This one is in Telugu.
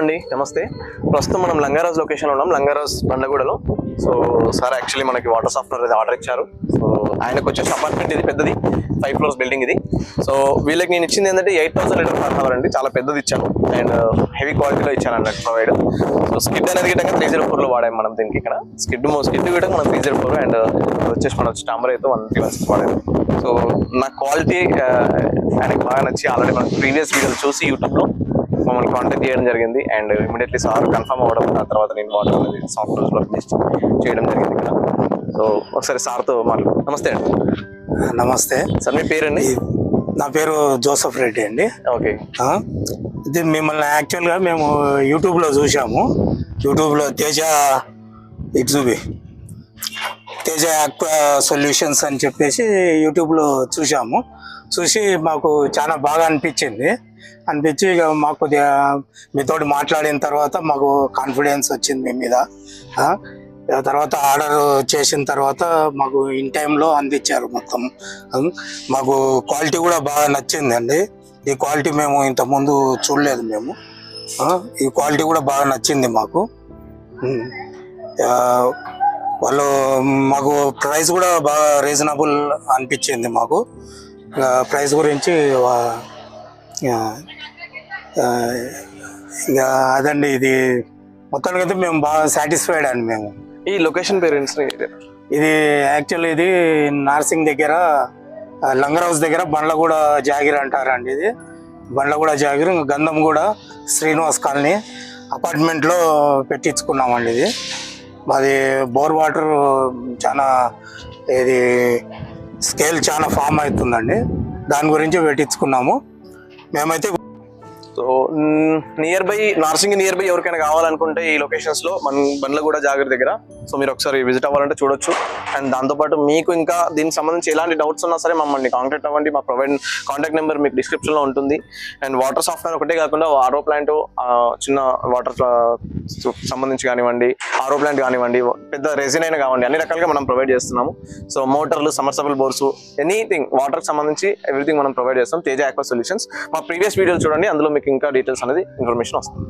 అండి నమస్తే. ప్రస్తుతం మనం లంగారాజ్ లొకేషన్లో ఉన్నాం, లంగారాజ్ బండ్లగూడలో. సో సార్ యాక్చువల్లీ మనకి వాటర్ సాఫ్ట్వేర్ అది ఆర్డర్ ఇచ్చారు. సో ఆయనకు వచ్చేసి అపార్ట్మెంట్ ఇది పెద్దది, 5 floors బిల్డింగ్ ఇది. సో వీళ్ళకి నేను ఇచ్చింది ఏంటంటే 8,000 లీటర్ పర్ అవర్ అండి, చాలా పెద్దది ఇచ్చాను అండ్ హెవీ క్వాలిటీలో ఇచ్చాను అన్నట్టు ప్రొవైడ్. సో స్కిడ్ అనేది గిట్టంగా 304లో వాడాము మనం దీనికి. ఇక్కడ స్కిడ్ గిట్ట మనం 304 అండ్ వచ్చేసి మనం స్టాంబర్ అయితే 136 వాడాము. సో నా క్వాలిటీ ఆయనకు బాగా నచ్చి ఆల్రెడీ మనం ప్రీవియస్ వీడియోలు చూసి యూట్యూబ్లో మమ్మల్ని కాంటాక్ట్ చేయడం జరిగింది అండ్ ఇమీడియట్లీ సార్ కన్ఫర్మ్ అవ్వడం, ఆ తర్వాత నేను వాటర్ అనేది సాఫ్ట్వేర్స్లో ఫినిష్ చేయడం జరిగింది ఇక్కడ. సో ఒకసారి సార్తో మాట్లాడు. నమస్తే అండి. నమస్తే సార్, మీ పేరండి? నా పేరు జోసఫ్ రెడ్డి అండి. ఓకే. ఇది మిమ్మల్ని యాక్చువల్గా మేము యూట్యూబ్లో చూసాము. యూట్యూబ్లో తేజ యాక్వా సొల్యూషన్స్ అని చెప్పేసి యూట్యూబ్లో చూసి మాకు చాలా బాగా అనిపించి ఇక మాకు కొద్దిగా మీతోటి మాట్లాడిన తర్వాత మాకు కాన్ఫిడెన్స్ వచ్చింది మీ మీద. తర్వాత ఆర్డర్ చేసిన తర్వాత మాకు ఇన్ టైంలో అందించారు మొత్తం. మాకు క్వాలిటీ కూడా బాగా నచ్చిందండి. ఈ క్వాలిటీ మేము ఇంతకుముందు చూడలేదు మేము. ఈ క్వాలిటీ కూడా బాగా నచ్చింది మాకు. వాళ్ళు మాకు ప్రైస్ కూడా బాగా రీజనబుల్ అనిపించింది మాకు. ప్రైస్ గురించి ఇంకా అదండి, ఇది మొత్తానికైతే మేము బాగా సాటిస్ఫైడ్ అండి. మేము ఈ లొకేషన్ పేరెంట్స్ ఇది యాక్చువల్లీ ఇది నార్సింగ్ దగ్గర, లంగర్ దగ్గర బండ్లగూడ జాగిర్ అంటారండి. ఇది బండ్లగూడ జాగిర్, గంధంగూడ శ్రీనివాస్ కాలనీ అపార్ట్మెంట్లో పెట్టించుకున్నామండి. ఇది మాది బోర్ వాటర్ చాలా, ఇది స్కేల్ చాలా ఫామ్ అవుతుందండి, దాని గురించి పెట్టించుకున్నాము మేమైతే. సో నార్సింగ్ నియర్ బై ఎవరికైనా కావాలనుకుంటే ఈ లొకేషన్స్ లో మన బండ్లగూడ జాగర్ దగ్గర సో మీరు ఒకసారి విజిట్ అవ్వాలంటే చూడొచ్చు. అండ్ దాంతోపాటు మీకు ఇంకా దీనికి సంబంధించి ఎలాంటి డౌట్స్ ఉన్నా సరే మమ్మల్ని కాంటాక్ట్ అవ్వండి. మా కాంటాక్ట్ నెంబర్ మీకు డిస్క్రిప్షన్ లో ఉంటుంది. అండ్ వాటర్ సాఫ్ట్వేర్ ఒకటే కాకుండా ఆరో ప్లాంట్, చిన్న వాటర్ సంబంధించి కానివ్వండి, ఆరో ప్లాంట్ కానివ్వండి, పెద్ద రెజిన్ అయినా కావండి, అన్ని రకాలుగా మనం ప్రొవైడ్ చేస్తున్నాము. సో మోటార్లు, సమ్మర్సబుల్ బోర్స్, ఎనీథింగ్ వాటర్ సంబంధించి ఎవ్రీథింగ్ మనం ప్రొవైడ్ చేస్తాం. Teja aqua solutions. మా ప్రీవియస్ వీడియోలు చూడండి, అందులో మీకు ఇంకా డీటెయిల్స్ అనేది ఇన్ఫర్మేషన్ వస్తుంది.